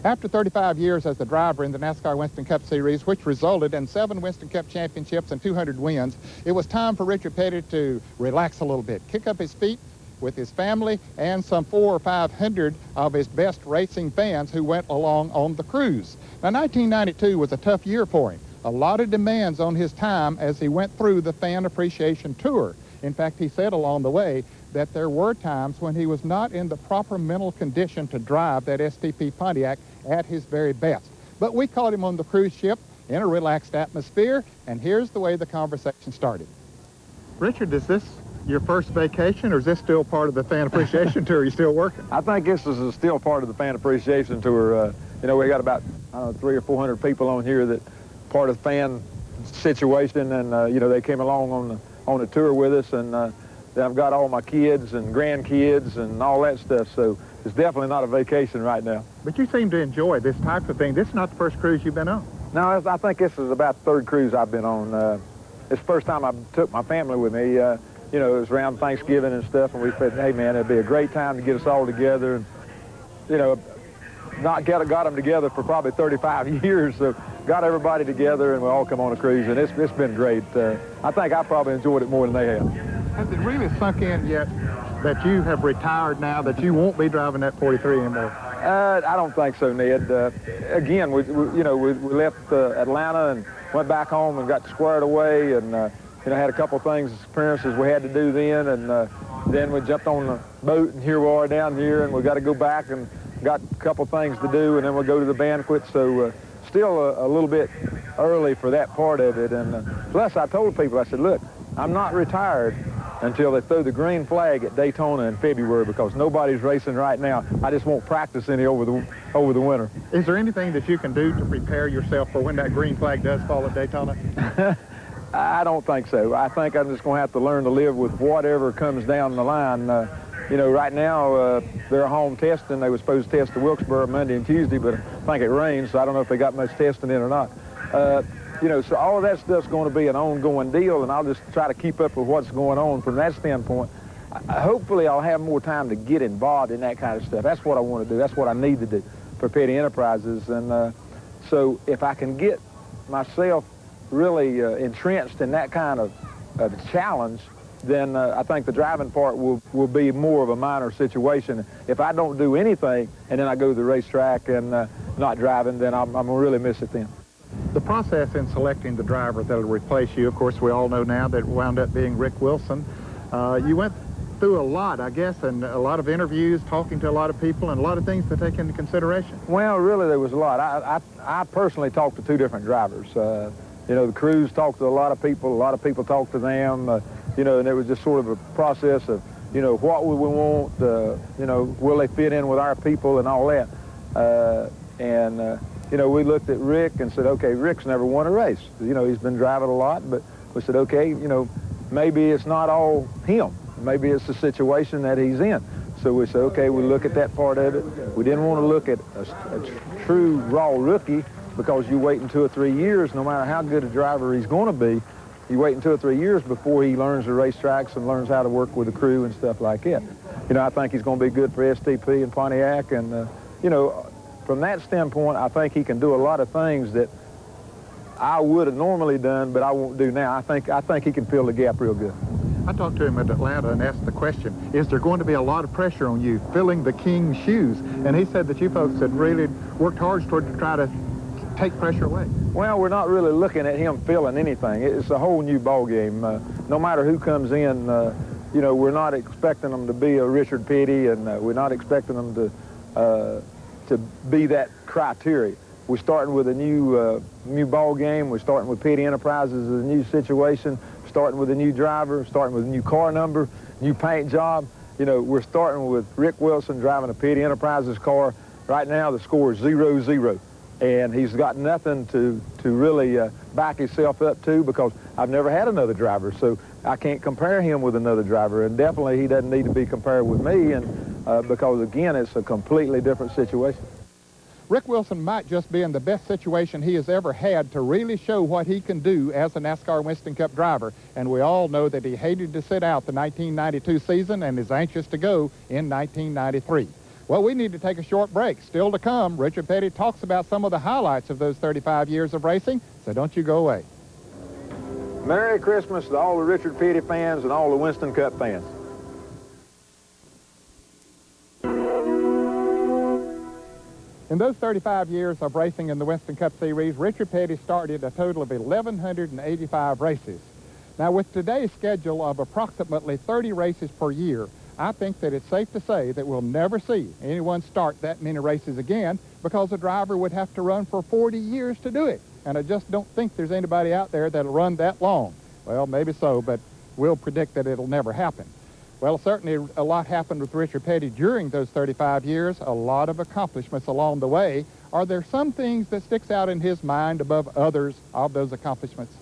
After 35 years as the driver in the NASCAR Winston Cup Series, which resulted in 7 Winston Cup championships and 200 wins, it was time for Richard Petty to relax a little bit, kick up his feet with his family and some 400 or 500 of his best racing fans who went along on the cruise. Now, 1992 was a tough year for him. A lot of demands on his time as he went through the Fan Appreciation Tour. In fact, he said along the way that there were times when he was not in the proper mental condition to drive that STP Pontiac at his very best. But we caught him on the cruise ship in a relaxed atmosphere, and here's the way the conversation started. Richard, is this your first vacation, or is this still part of the Fan Appreciation Tour? Are you still working? I think this is still part of the Fan Appreciation Tour. You know, we got about 300 or 400 people on here that part of the fan situation, and you know, they came along on the tour with us, and then I've got all my kids and grandkids and all that stuff, so it's definitely not a vacation right now. But you seem to enjoy this type of thing. This is not the first cruise you've been on. No, I think this is about the third cruise I've been on. It's the first time I took my family with me. You know, it was around Thanksgiving and stuff, and we said, hey, man, it'd be a great time to get us all together. And, you know, got them together for probably 35 years, so got everybody together, and we all come on a cruise, and it's been great. I think I probably enjoyed it more than they have. Has it really sunk in yet that you have retired now, that you won't be driving that 43 anymore? I don't think so, Ned. Again, we left Atlanta and went back home and got squared away, and you know, had a couple things, appearances we had to do then, and then we jumped on the boat, and here we are down here, and we got to go back and got a couple things to do, and then we'll go to the banquet. So still a little bit early for that part of it. And plus, I told people, I said, look, I'm not retired until they throw the green flag at Daytona in February, because nobody's racing right now. I just won't practice any over the winter. Is there anything that you can do to prepare yourself for when that green flag does fall at Daytona? I don't think so. I think I'm just going to have to learn to live with whatever comes down the line. You know, right now, they're home testing. They were supposed to test the Wilkesboro Monday and Tuesday, but I think it rains, so I don't know if they got much testing in or not. You know, so all of that stuff's going to be an ongoing deal, and I'll just try to keep up with what's going on from that standpoint. Hopefully, I'll have more time to get involved in that kind of stuff. That's what I want to do. That's what I need to do for Petty Enterprises. And so if I can get myself really entrenched in that kind of challenge, then I think the driving part will be more of a minor situation. If I don't do anything and then I go to the racetrack and not driving, then I'm going to really miss it then. The process in selecting the driver that will replace you, of course, we all know now that it wound up being Rick Wilson. You went through a lot, I guess, and a lot of interviews, talking to a lot of people, and a lot of things to take into consideration. Well, really, there was a lot. I personally talked to 2 different drivers. You know, the crews talked to a lot of people talked to them, you know, and it was just sort of a process of, you know, what would we want, you know, will they fit in with our people and all that. You know, we looked at Rick and said, okay, Rick's never won a race. You know, he's been driving a lot, but we said, okay, you know, maybe it's not all him. Maybe it's the situation that he's in. So we said, okay, we look at that part of it. We didn't want to look at a true raw rookie, because you wait in 2 or 3 years, no matter how good a driver he's going to be, you wait in 2 or 3 years before he learns the racetracks and learns how to work with the crew and stuff like that. You know, I think he's going to be good for STP and Pontiac, and, you know, from that standpoint, I think he can do a lot of things that I would have normally done, but I won't do now. I think he can fill the gap real good. I talked to him at Atlanta and asked the question, is there going to be a lot of pressure on you filling the King's shoes? And he said that you folks had really worked hard toward to try to take pressure away. Well, we're not really looking at him filling anything. It's a whole new ball game. No matter who comes in, you know, we're not expecting them to be a Richard Petty, and we're not expecting them to be that criteria. We're starting with a new ball game. We're starting with Petty Enterprises as a new situation, starting with a new driver, starting with a new car number, new paint job. You know, we're starting with Rick Wilson driving a Petty Enterprises car. Right now, the score is 0-0. And he's got nothing to really back himself up to, because I've never had another driver, so I can't compare him with another driver, and definitely he doesn't need to be compared with me, and because, again, it's a completely different situation. Rick Wilson might just be in the best situation he has ever had to really show what he can do as a NASCAR Winston Cup driver, and we all know that he hated to sit out the 1992 season and is anxious to go in 1993. Well, we need to take a short break. Still to come, Richard Petty talks about some of the highlights of those 35 years of racing, so don't you go away. Merry Christmas to all the Richard Petty fans and all the Winston Cup fans. In those 35 years of racing in the Winston Cup Series, Richard Petty started a total of 1,185 races. Now, with today's schedule of approximately 30 races per year, I think that it's safe to say that we'll never see anyone start that many races again, because a driver would have to run for 40 years to do it. And I just don't think there's anybody out there that'll run that long. Well, maybe so, but we'll predict that it'll never happen. Well, certainly a lot happened with Richard Petty during those 35 years, a lot of accomplishments along the way. Are there some things that sticks out in his mind above others of those accomplishments?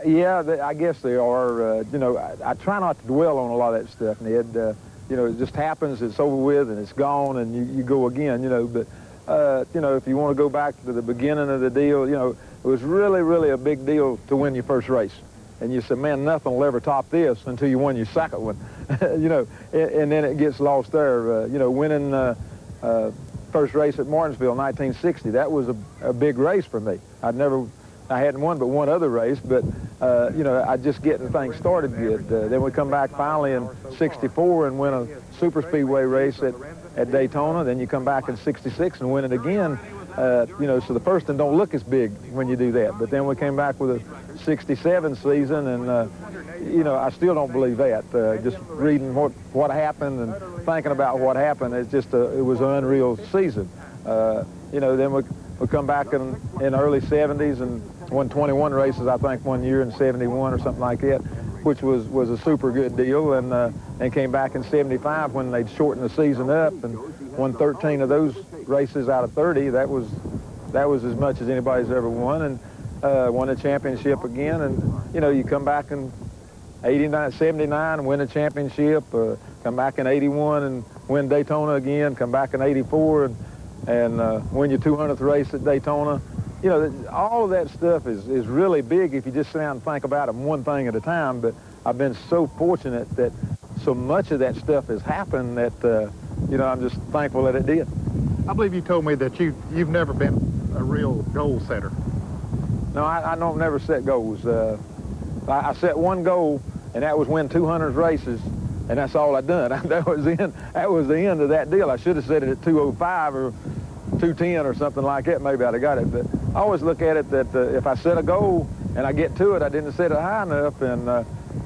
Yeah, I guess they are. You know, I try not to dwell on a lot of that stuff, Ned. You know, it just happens, it's over with, and it's gone, and you go again, you know. But, you know, if you want to go back to the beginning of the deal, you know, it was really, really a big deal to win your first race. And you said, man, nothing will ever top this until you win your second one. You know, and then it gets lost there. You know, winning first race at Martinsville in 1960, that was a big race for me. I hadn't won but one other race, but, you know, I just getting things started good. Then we come back finally in 64 and win a super speedway race at Daytona. Then you come back in 66 and win it again. You know, so the first one don't look as big when you do that. But then we came back with a 67 season, and, you know, I still don't believe that. Just reading what happened and thinking about what happened, it's just it was an unreal season. You know, then we come back in the early 70s and won 21 races, I think, one year in 71 or something like that, which was a super good deal, and came back in 75 when they'd shortened the season up and won 13 of those races out of 30. That was as much as anybody's ever won, and won a championship again. And, you know, you come back in 89, 79 and win a championship, come back in 81 and win Daytona again, come back in 84 and win your 200th race at Daytona. You know, all of that stuff is really big if you just sit down and think about it one thing at a time. But I've been so fortunate that so much of that stuff has happened that, you know, I'm just thankful that it did. I believe you told me that you've never been a real goal setter. No, I don't never set goals. I set one goal, and that was win 200 races, and that's all I done. That was the end of that deal. I should have set it at 205 or 210 or something like that. Maybe I'd have got it. But I always look at it that if I set a goal and I get to it, I didn't set it high enough. And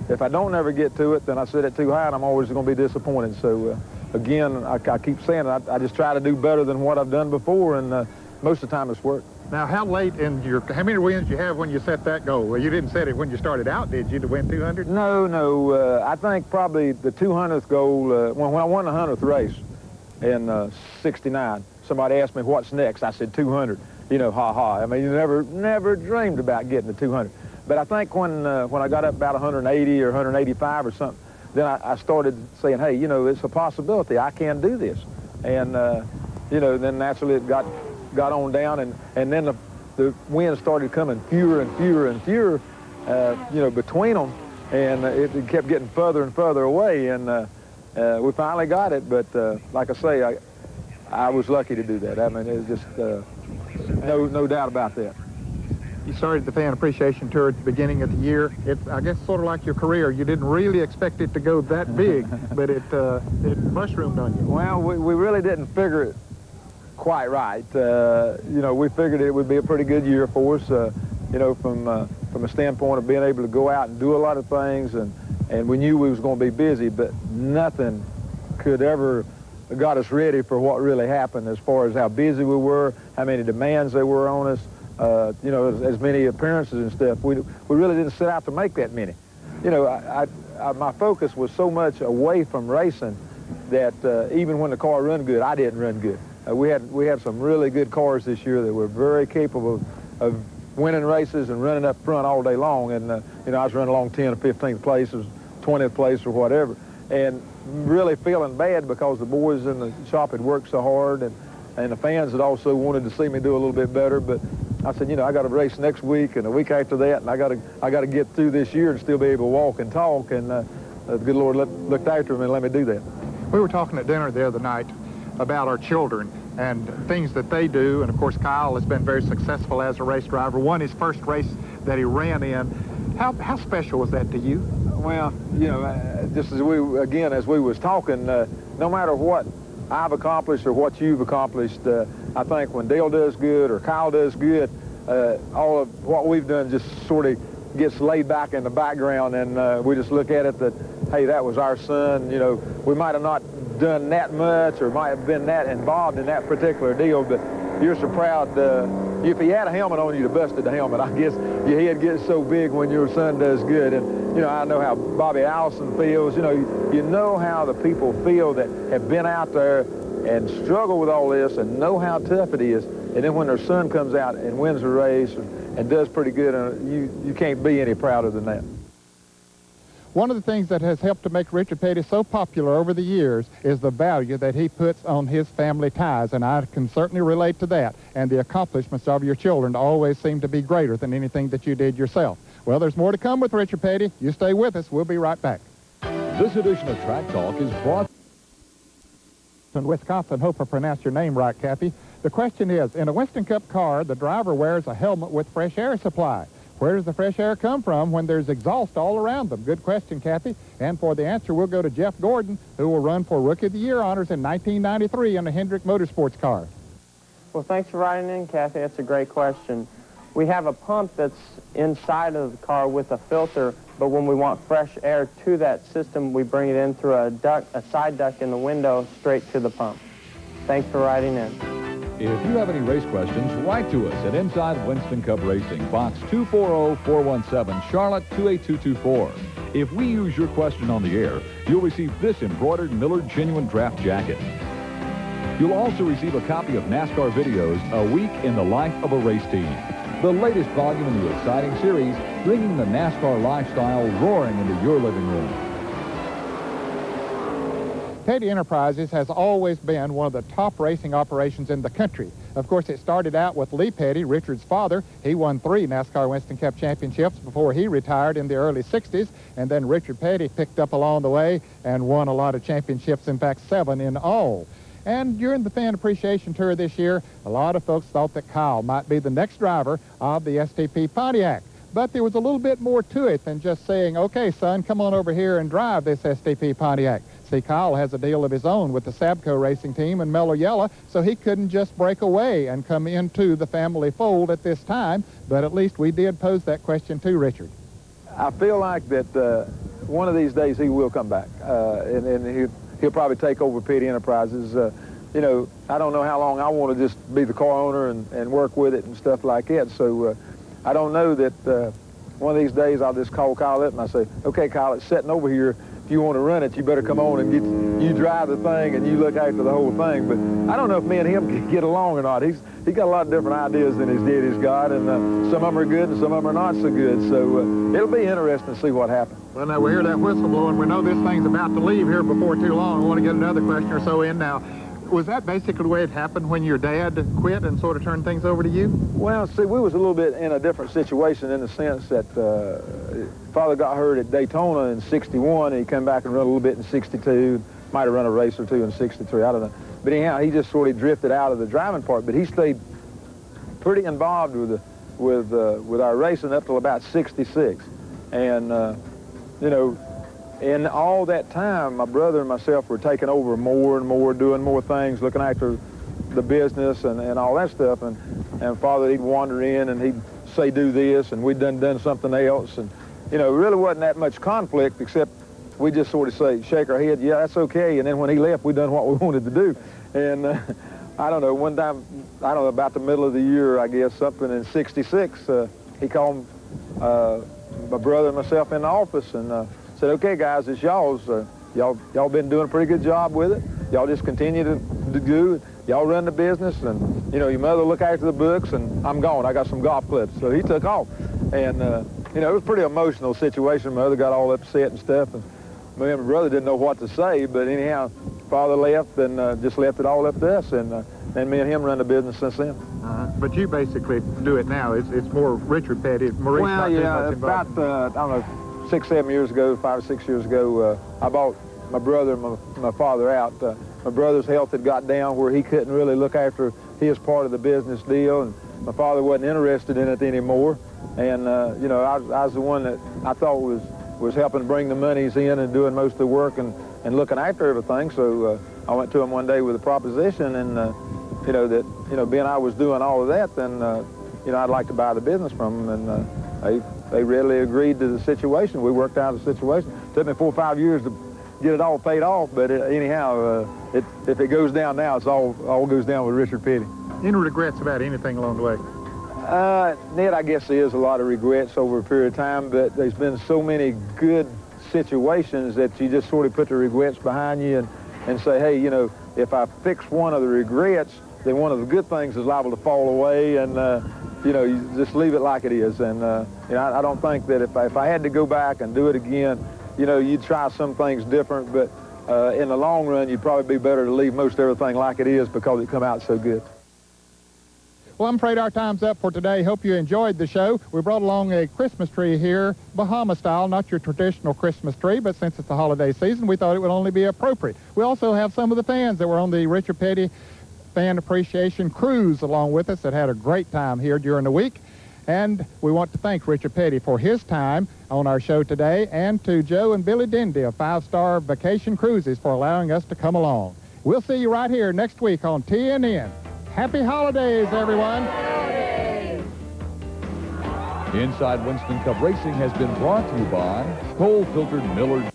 if I don't ever get to it, then I set it too high, and I'm always going to be disappointed. So, again, I keep saying it. I just try to do better than what I've done before, and most of the time it's worked. Now, how many wins did you have when you set that goal? Well, you didn't set it when you started out, did you, to win 200? No. I think probably the 200th goal, when I won the 100th race in 69, somebody asked me, what's next? I said 200. You know, ha-ha. I mean, you never dreamed about getting to 200. But I think when I got up about 180 or 185 or something, then I started saying, hey, you know, it's a possibility. I can do this. And, you know, then naturally it got on down, and then the wins started coming fewer and fewer and fewer, you know, between them. And it kept getting further and further away. And we finally got it. But like I say, I was lucky to do that. I mean, it was just no doubt about that. You started the Fan Appreciation Tour at the beginning of the year. It's, I guess, sort of like your career. You didn't really expect it to go that big, but it mushroomed on you. Well, we really didn't figure it quite right. You know, we figured it would be a pretty good year for us, you know, from a standpoint of being able to go out and do a lot of things, and we knew we was going to be busy, but nothing could ever got us ready for what really happened as far as how busy we were, how many demands there were on us. You know, as many appearances and stuff. We really didn't set out to make that many. You know, my focus was so much away from racing that even when the car run good, I didn't run good. We had some really good cars this year that were very capable of winning races and running up front all day long. And, you know, I was running along 10th or 15th place, or 20th place or whatever, and really feeling bad because the boys in the shop had worked so hard, and the fans had also wanted to see me do a little bit better. But I said, you know, I got to race next week and a week after that, and I got to get through this year and still be able to walk and talk. And the good Lord looked after me and let me do that. We were talking at dinner the other night about our children and things that they do. And of course, Kyle has been very successful as a race driver. Won his first race that he ran in. How special was that to you? Well, you know, just as we was talking, no matter what I've accomplished or what you've accomplished, I think when Dale does good or Kyle does good, all of what we've done just sort of gets laid back in the background, and we just look at it that, hey, that was our son. You know, we might have not done that much or might have been that involved in that particular deal, but you're so proud. If he had a helmet on, you'd have busted the helmet. I guess your head gets so big when your son does good. And, you know, I know how Bobby Allison feels. You know how the people feel that have been out there and struggle with all this and know how tough it is. And then when their son comes out and wins a race and does pretty good, you can't be any prouder than that. One of the things that has helped to make Richard Petty so popular over the years is the value that he puts on his family ties, and I can certainly relate to that. And the accomplishments of your children always seem to be greater than anything that you did yourself. Well, there's more to come with Richard Petty. You stay with us. We'll be right back. This edition of Track Talk is brought in Wisconsin. Hope I pronounced your name right, Kathy. The question is, in a Winston Cup car, the driver wears a helmet with fresh air supply. Where does the fresh air come from when there's exhaust all around them? Good question, Kathy. And for the answer, we'll go to Jeff Gordon, who will run for Rookie of the Year honors in 1993 in a Hendrick Motorsports car. Well, thanks for writing in, Kathy. That's a great question. We have a pump that's inside of the car with a filter, but when we want fresh air to that system, we bring it in through a side duct in the window straight to the pump. Thanks for writing in. If you have any race questions, write to us at Inside Winston Cup Racing, Box 240417, Charlotte 28224. If we use your question on the air, you'll receive this embroidered Miller Genuine Draft Jacket. You'll also receive a copy of NASCAR videos, A Week in the Life of a Race Team, the latest volume in the exciting series, bringing the NASCAR lifestyle roaring into your living room. Petty Enterprises has always been one of the top racing operations in the country. Of course, it started out with Lee Petty, Richard's father. He won 3 NASCAR Winston Cup championships before he retired in the early 60s, and then Richard Petty picked up along the way and won a lot of championships, in fact 7 in all. And during the Fan Appreciation Tour this year, a lot of folks thought that Kyle might be the next driver of the STP Pontiac. But there was a little bit more to it than just saying, okay, son, come on over here and drive this STP Pontiac. See, Kyle has a deal of his own with the Sabco racing team in Mellow Yellow, so he couldn't just break away and come into the family fold at this time, but at least we did pose that question to Richard. I feel like that one of these days he will come back, and he'll probably take over Petty Enterprises. You know, I don't know how long I want to just be the car owner and work with it and stuff like that, so I don't know that one of these days I'll just call Kyle up and I say, okay, Kyle, it's sitting over here. If you want to run it, you better come on and you drive the thing and you look after the whole thing. But I don't know if me and him can get along or not. He's got a lot of different ideas than his daddy's got, and some of them are good and some of them are not so good. So it'll be interesting to see what happens. Well, now we hear that whistle blowing. We know this thing's about to leave here before too long. I want to get another question or so in now. Was that basically the way it happened when your dad quit and sort of turned things over to you? Well, see, we was a little bit in a different situation in the sense that Father got hurt at Daytona in '61, and he came back and run a little bit in '62. Might have run a race or two in '63, I don't know. But anyhow, he just sort of drifted out of the driving part, but he stayed pretty involved with our racing up till about '66. And, you know, in all that time, my brother and myself were taking over more and more, doing more things, looking after the business and all that stuff. And Father, he'd wander in and he'd say, do this, and we'd done something else. And, you know, really wasn't that much conflict, except we just sort of say, shake our head, yeah, that's okay. And then when he left, we done what we wanted to do. And I don't know, one time, I don't know, about the middle of the year, I guess, something in '66, he called my brother and myself in the office and said, okay, guys, it's y'all's. Y'all been doing a pretty good job with it. Y'all just continue to do it. Y'all run the business, and, you know, your mother look after the books, and I'm gone. I got some golf clubs. So he took off. And, you know, it was a pretty emotional situation. My mother got all upset and stuff, and me and my brother didn't know what to say. But anyhow, Father left and just left it all up to us, and me and him run the business since then. But you basically do it now. It's more Richard Petty. Maurice, well, yeah, about, I don't know, 6, 7 years ago, 5 or 6 years ago, I bought my brother and my father out. My brother's health had got down where he couldn't really look after his part of the business deal, and my father wasn't interested in it anymore. And, you know, I was the one that I thought was helping bring the monies in and doing most of the work and looking after everything. So I went to him one day with a proposition, and, you know, that, you know, being I was doing all of that, then, you know, I'd like to buy the business from them. And they readily agreed to the situation. We worked out the situation. It took me 4 or 5 years to get it all paid off, but anyhow, if it goes down now, it's all goes down with Richard Petty. Any regrets about anything along the way? Ned, I guess there is a lot of regrets over a period of time, but there's been so many good situations that you just sort of put the regrets behind you and say, hey, you know, if I fix one of the regrets, then one of the good things is liable to fall away, and you know, you just leave it like it is. And you know, I don't think that if I had to go back and do it again, you know, you'd try some things different, but in the long run, you'd probably be better to leave most everything like it is because it come out so good. Well, I'm afraid our time's up for today. Hope you enjoyed the show. We brought along a Christmas tree here, Bahama style, not your traditional Christmas tree, but since it's the holiday season, we thought it would only be appropriate. We also have some of the fans that were on the Richard Petty Fan Appreciation Cruise along with us that had a great time here during the week. And we want to thank Richard Petty for his time on our show today, and to Joe and Billy Dendy of 5-Star Vacation Cruises for allowing us to come along. We'll see you right here next week on TNN. Happy holidays, everyone. Inside Winston Cup Racing has been brought to you by Coal Filtered Miller.